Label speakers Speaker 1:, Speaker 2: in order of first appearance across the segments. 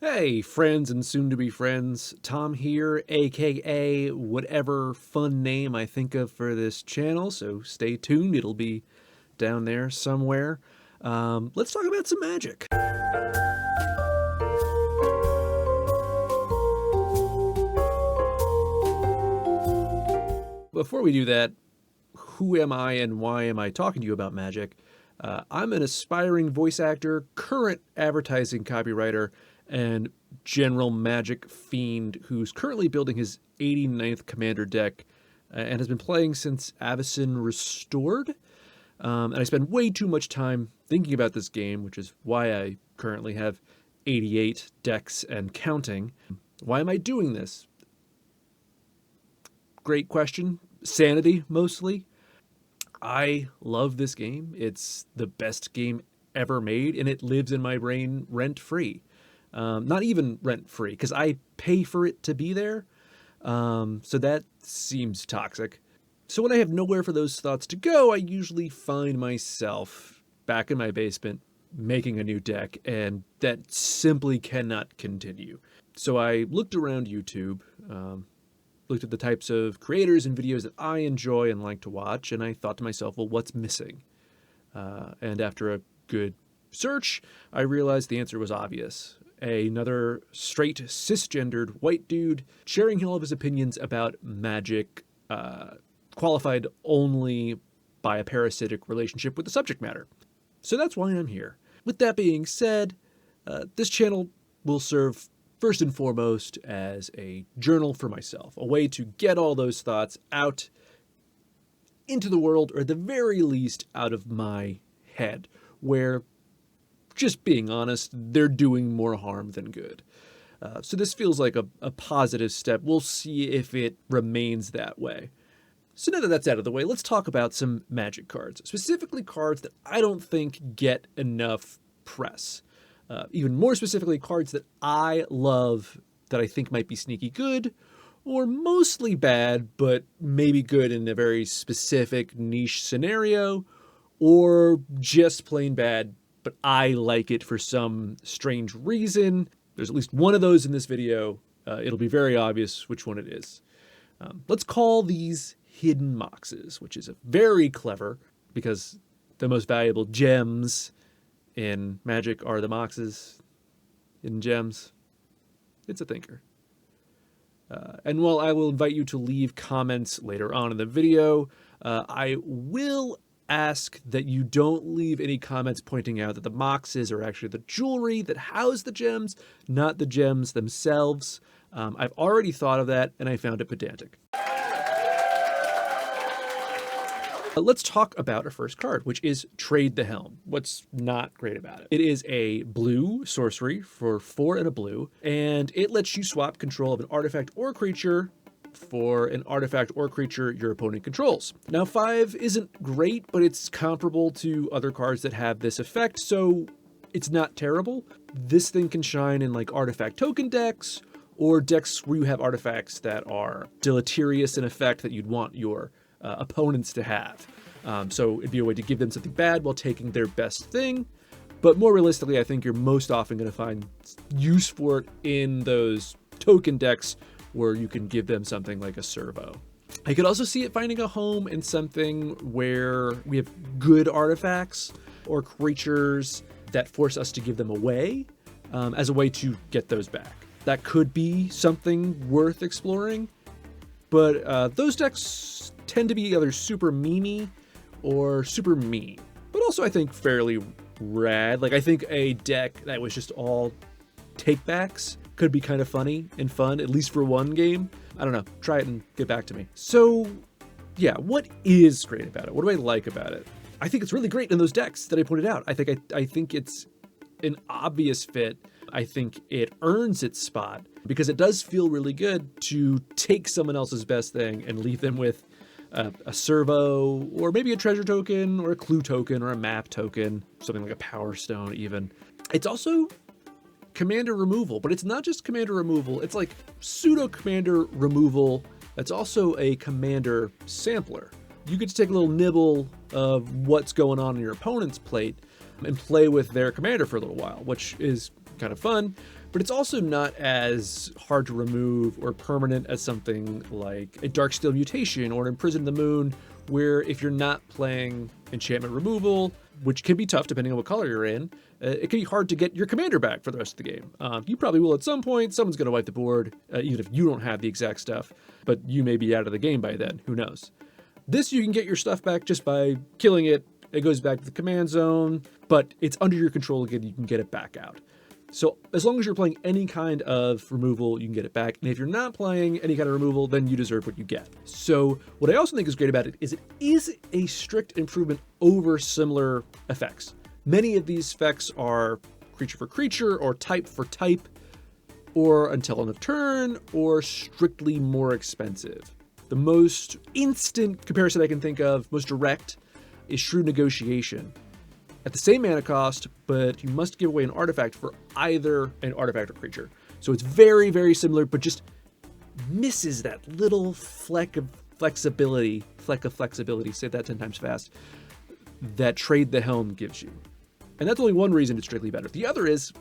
Speaker 1: Hey, friends and soon-to-be friends, Tom here, aka whatever fun name I think of for this channel, so stay tuned, it'll be down there somewhere. Let's talk about some magic. Before we do that, who am I and why am I talking to you about magic? I'm an aspiring voice actor, current advertising copywriter, and general magic fiend who's currently building his 89th commander deck and has been playing since Avacyn Restored. And I spend way too much time thinking about this game, which is why I currently have 88 decks and counting. Why am I doing this? Great question. Sanity, mostly. I love this game. It's the best game ever made, and it lives in my brain rent-free. Not even rent-free, because I pay for it to be there. So that seems toxic. So when I have nowhere for those thoughts to go, I usually find myself back in my basement making a new deck, and that simply cannot continue. So I looked around YouTube, looked at the types of creators and videos that I enjoy and like to watch, and I thought to myself, well, what's missing? And after a good search, I realized the answer was obvious. Another straight, cisgendered white dude sharing all of his opinions about magic, qualified only by a parasitic relationship with the subject matter. So that's why I'm here. With that being said, this channel will serve first and foremost as a journal for myself, a way to get all those thoughts out into the world, or at the very least out of my head, where, just being honest, they're doing more harm than good. So this feels like a positive step. We'll see if it remains that way. So now that that's out of the way, let's talk about some magic cards, specifically cards that I don't think get enough press. Even more specifically, cards that I love that I think might be sneaky good, or mostly bad, but maybe good in a very specific niche scenario, or just plain bad, but I like it for some strange reason. There's at least one of those in this video. It'll be very obvious which one it is. Let's call these hidden Moxes, which is very clever because the most valuable gems in Magic are the Moxes, hidden gems. It's a thinker. And while I will invite you to leave comments later on in the video, I will ask that you don't leave any comments pointing out that the Moxes are actually the jewelry that house the gems, not the gems themselves. I've already thought of that, and I found it pedantic. Let's talk about our first card, which is Trade the Helm. What's not great about it? It is a blue sorcery for 4 and a blue, and it lets you swap control of an artifact or creature for an artifact or creature your opponent controls. Now 5 isn't great, but it's comparable to other cards that have this effect, so it's not terrible. This thing can shine in like artifact token decks, or decks where you have artifacts that are deleterious in effect that you'd want your opponents to have. So it'd be a way to give them something bad while taking their best thing. But more realistically, I think you're most often going to find use for it in those token decks where you can give them something like a servo. I could also see it finding a home in something where we have good artifacts or creatures that force us to give them away as a way to get those back. That could be something worth exploring, but those decks tend to be either super memey or super mean, but also I think fairly rad. Like I think a deck that was just all takebacks could be kind of funny and fun, at least for one game. I don't know, try it and get back to me. So yeah, what is great about it? What do I like about it? I think it's really great in those decks that I pointed out. I think it's an obvious fit. I think it earns its spot because it does feel really good to take someone else's best thing and leave them with a servo, or maybe a treasure token, or a clue token, or a map token, something like a power stone even. It's also commander removal, but it's not just commander removal, it's like pseudo commander removal that's also a commander sampler. You get to take a little nibble of what's going on in your opponent's plate and play with their commander for a little while, which is kind of fun. but it's also not as hard to remove or permanent as something like a Darksteel Mutation or an Imprison the Moon, where if you're not playing enchantment removal, which can be tough depending on what color you're in, it can be hard to get your commander back for the rest of the game. You probably will at some point. Someone's going to wipe the board, even if you don't have the exact stuff, but you may be out of the game by then. Who knows? This, you can get your stuff back just by killing it. It goes back to the command zone, but it's under your control again. You can get it back out. So as long as you're playing any kind of removal, you can get it back. And if you're not playing any kind of removal, then you deserve what you get. So what I also think is great about it is a strict improvement over similar effects. Many of these effects are creature for creature or type for type, or until end of turn, or strictly more expensive. The most instant comparison I can think of, most direct, is Shrewd Negotiation. At the same mana cost, but you must give away an artifact for either an artifact or creature. So it's very, very similar, but just misses that little fleck of flexibility, say that 10 times fast, that Trade the Helm gives you. And that's only one reason it's strictly better. The other is,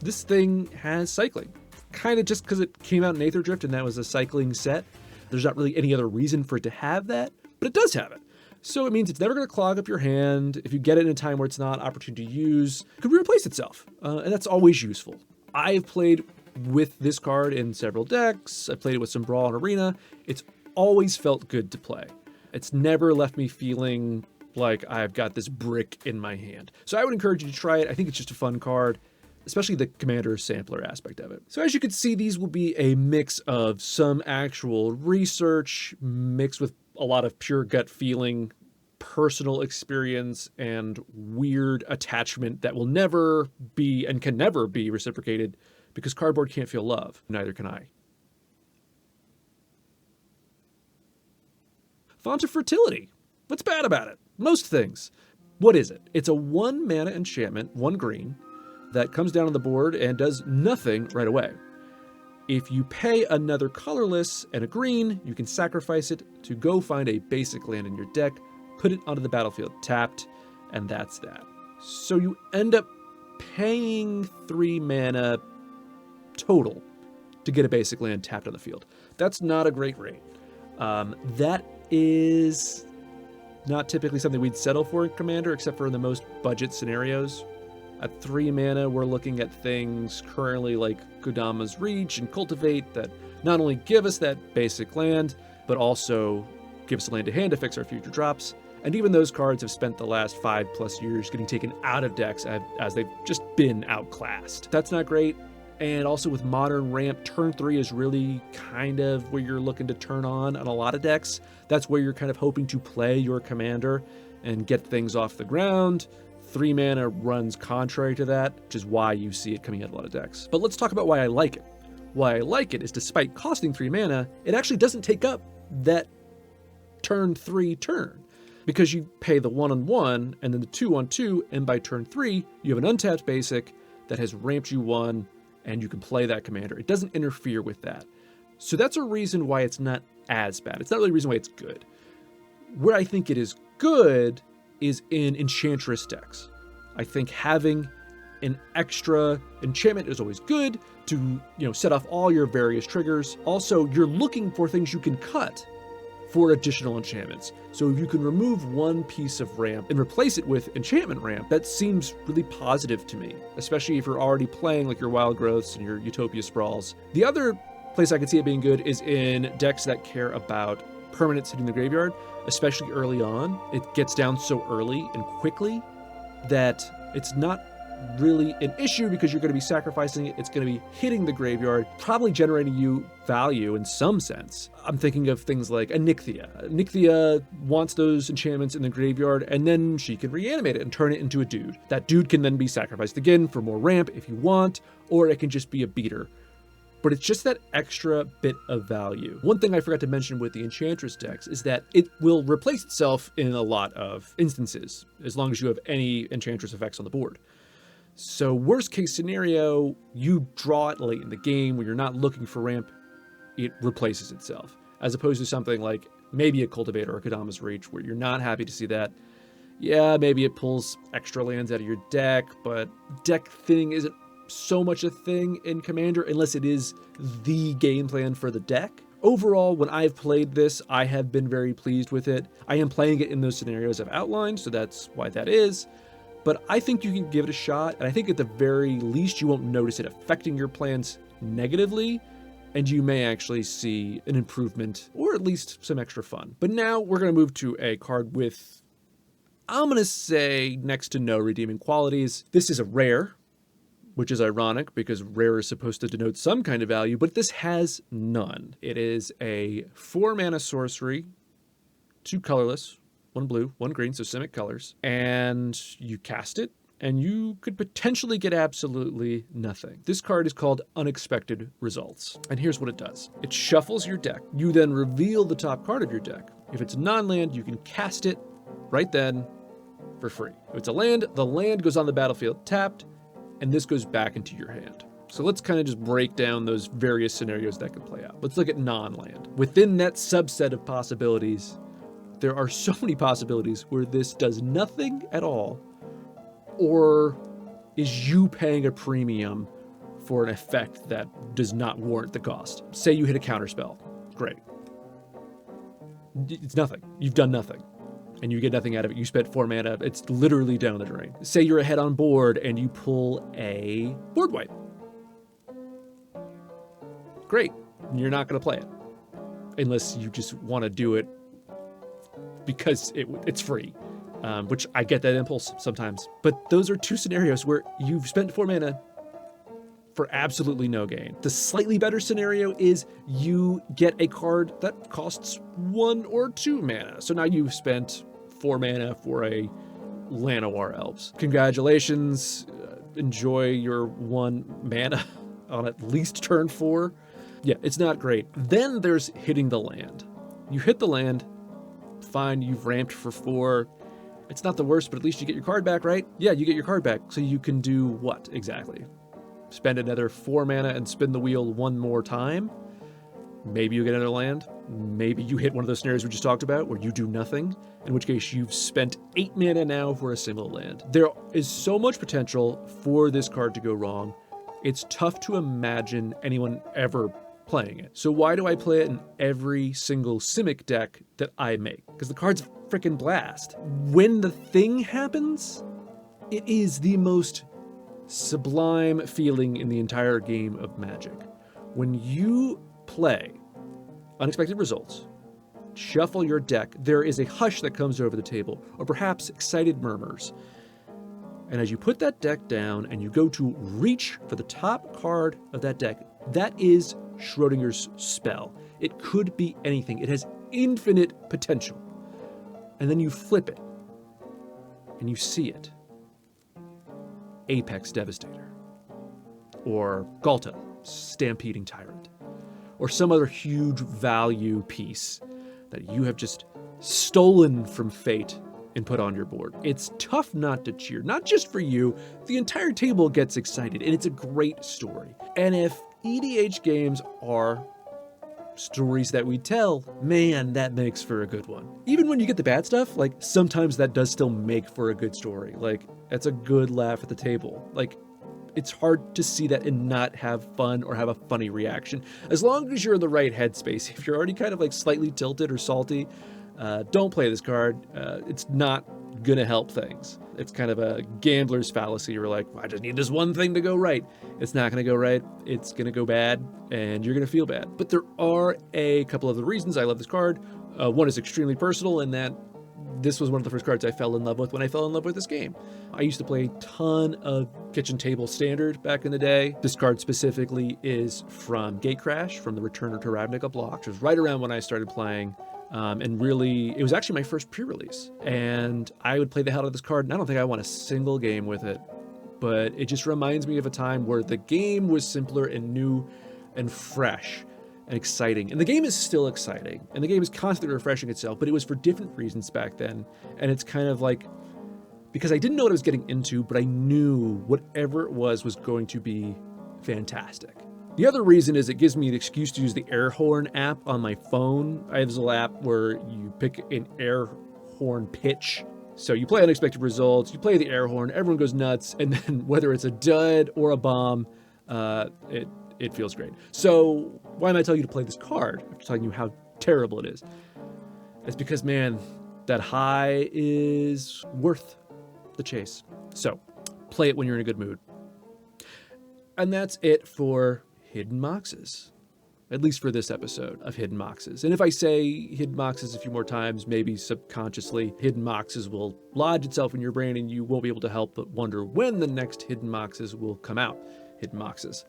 Speaker 1: this thing has cycling. Kind of just because it came out in Aether Drift and that was a cycling set. There's not really any other reason for it to have that, but it does have it. So it means it's never going to clog up your hand. If you get it in a time where it's not opportune to use, it could replace itself. And that's always useful. I've played with this card in several decks. I've played it with some Brawl and Arena. It's always felt good to play. It's never left me feeling like I've got this brick in my hand. So I would encourage you to try it. I think it's just a fun card, especially the commander sampler aspect of it. So as you can see, these will be a mix of some actual research mixed with a lot of pure gut feeling, personal experience, and weird attachment that will never be and can never be reciprocated because cardboard can't feel love. Neither can I. Font of Fertility. What's bad about it? Most things. What is it? It's a 1 mana enchantment, 1 green, that comes down on the board and does nothing right away. If you pay another colorless and a green, you can sacrifice it to go find a basic land in your deck, put it onto the battlefield tapped, and that's that. So you end up paying 3 mana total to get a basic land tapped on the field. That's not a great rate. That is not typically something we'd settle for in Commander, except for in the most budget scenarios. At 3 mana, we're looking at things currently like Kodama's Reach and Cultivate that not only give us that basic land, but also give us a land to hand to fix our future drops. And even those cards have spent the last 5+ years getting taken out of decks as they've just been outclassed. That's not great. And also with Modern Ramp, turn 3 is really kind of where you're looking to turn on a lot of decks. That's where you're kind of hoping to play your commander and get things off the ground. 3 mana runs contrary to that, which is why you see it coming out of a lot of decks. But let's talk about why I like it. Why I like it is despite costing 3 mana, it actually doesn't take up that turn 3 turn. Because you pay the 1/1 and then the 2/2, and by turn 3, you have an untapped basic that has ramped you 1, and you can play that commander. It doesn't interfere with that. So that's a reason why it's not as bad. It's not really a reason why it's good. Where I think it is good is in Enchantress decks. I think having an extra enchantment is always good to, set off all your various triggers. Also, you're looking for things you can cut for additional enchantments. So if you can remove one piece of ramp and replace it with enchantment ramp, that seems really positive to me, especially if you're already playing like your Wild Growths and your Utopia Sprawls. The other place I could see it being good is in decks that care about permanents hitting the graveyard, especially early on. It gets down so early and quickly that it's not really an issue because you're going to be sacrificing it. It's going to be hitting the graveyard, probably generating you value in some sense. I'm thinking of things like a Nixthia. Nixthia wants those enchantments in the graveyard, and then she can reanimate it and turn it into a dude. That dude can then be sacrificed again for more ramp if you want, or it can just be a beater. But it's just that extra bit of value. One thing I forgot to mention with the Enchantress decks is that it will replace itself in a lot of instances, as long as you have any Enchantress effects on the board. So worst case scenario, you draw it late in the game when you're not looking for ramp, it replaces itself. As opposed to something like maybe a Cultivator or Kodama's Reach where you're not happy to see that. Yeah, maybe it pulls extra lands out of your deck, but deck thinning isn't so much a thing in Commander unless it is the game plan for the deck. Overall, when I've played this, I have been very pleased with it. I am playing it in those scenarios I've outlined, so that's why that is. But I think you can give it a shot, and I think at the very least you won't notice it affecting your plans negatively, and you may actually see an improvement, or at least some extra fun. But now we're going to move to a card with, I'm going to say, next to no redeeming qualities. This is a rare, which is ironic because rare is supposed to denote some kind of value, but this has none. It is a 4-mana sorcery, 2 colorless, 1 blue, 1 green, so Simic colors, and you cast it, and you could potentially get absolutely nothing. This card is called Unexpected Results, and here's what it does. It shuffles your deck. You then reveal the top card of your deck. If it's a non-land, you can cast it right then for free. If it's a land, the land goes on the battlefield tapped, and this goes back into your hand. So let's kind of just break down those various scenarios that could play out. Let's look at non-land. Within that subset of possibilities, there are so many possibilities where this does nothing at all, or is you paying a premium for an effect that does not warrant the cost. Say you hit a counterspell. Great. It's nothing. You've done nothing. And you get nothing out of it. You spent 4 mana. It's literally down the drain. Say you're ahead on board and you pull a board wipe. Great. You're not going to play it. Unless you just want to do it because it's free. Which I get that impulse sometimes. But those are 2 scenarios where you've spent 4 mana for absolutely no gain. The slightly better scenario is you get a card that costs 1 or 2 mana. So now you've spent 4 mana for a Llanowar Elves. Congratulations. Enjoy your 1 mana on at least turn 4. Yeah, it's not great. Then there's hitting the land. You hit the land, fine, you've ramped for 4. It's not the worst, but at least you get your card back, right? Yeah, you get your card back. So you can do what exactly? Spend another 4 mana and spin the wheel 1 more time? Maybe you get another land. Maybe you hit one of those scenarios we just talked about where you do nothing, in which case you've spent 8 mana now for a single land. There is so much potential for this card to go wrong. It's tough to imagine anyone ever playing it. So why do I play it in every single Simic deck that I make? Because the card's a freaking blast. When the thing happens, it is the most sublime feeling in the entire game of Magic. When you play Unexpected Results, shuffle your deck, there is a hush that comes over the table, or perhaps excited murmurs. And as you put that deck down and you go to reach for the top card of that deck, that is Schrodinger's spell. It could be anything. It has infinite potential. And then you flip it, and you see it. Apex Devastator, or Galta, Stampeding Tyrant, or some other huge value piece that you have just stolen from fate and put on your board. It's tough not to cheer, not just for you, the entire table gets excited, and it's a great story. And if EDH games are stories that we tell, man, that makes for a good one. Even when you get the bad stuff, like, sometimes that does still make for a good story. Like, that's a good laugh at the table. Like, it's hard to see that and not have fun or have a funny reaction. As long as you're in the right headspace. If you're already kind of like slightly tilted or salty, don't play this card. It's not gonna help things. It's kind of a gambler's fallacy. You're like, I just need this one thing to go right. It's not gonna go right. It's gonna go bad, and you're gonna feel bad. But there are a couple of the reasons I love this card. One is extremely personal in that this was one of the first cards I fell in love with when I fell in love with this game. I used to play a ton of kitchen table standard back in the day. This card specifically is from Gatecrash, from the Returner to Ravnica block, which was right around when I started playing. And really, it was actually my first pre-release. And I would play the hell out of this card, and I don't think I won a single game with it. But it just reminds me of a time where the game was simpler and new and fresh and exciting. And the game is still exciting, and the game is constantly refreshing itself, but it was for different reasons back then. And it's kind of like, because I didn't know what I was getting into, but I knew whatever it was going to be fantastic. The other reason is it gives me an excuse to use the air horn app on my phone. I have this little app where you pick an air horn pitch So you play unexpected results, you play the air horn, everyone goes nuts, and then whether it's a dud or a bomb, it feels great. So why am I telling you to play this card after telling you how terrible it is? It's because, man, that high is worth the chase. So play it when you're in a good mood. And that's it for Hidden Moxes. At least for this episode of Hidden Moxes. And if I say Hidden Moxes a few more times, maybe subconsciously, Hidden Moxes will lodge itself in your brain and you won't be able to help but wonder when the next Hidden Moxes will come out. Hidden Moxes.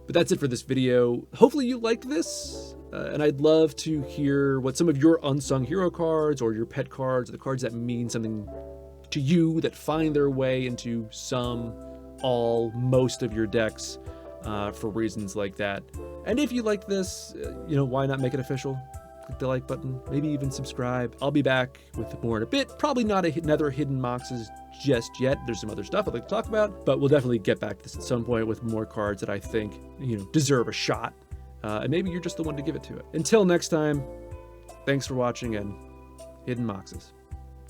Speaker 1: But that's it for this video. Hopefully you liked this, and I'd love to hear what some of your unsung hero cards or your pet cards, or the cards that mean something to you, that find their way into some, all, most of your decks for reasons like that. And if you like this, why not make it official? Click the like button, maybe even subscribe. I'll be back with more in a bit. Probably not another Hidden Moxes just yet. There's some other stuff I'd like to talk about, but we'll definitely get back to this at some point with more cards that I think, deserve a shot. And maybe you're just the one to give it to it. Until next time, thanks for watching, and Hidden Moxes.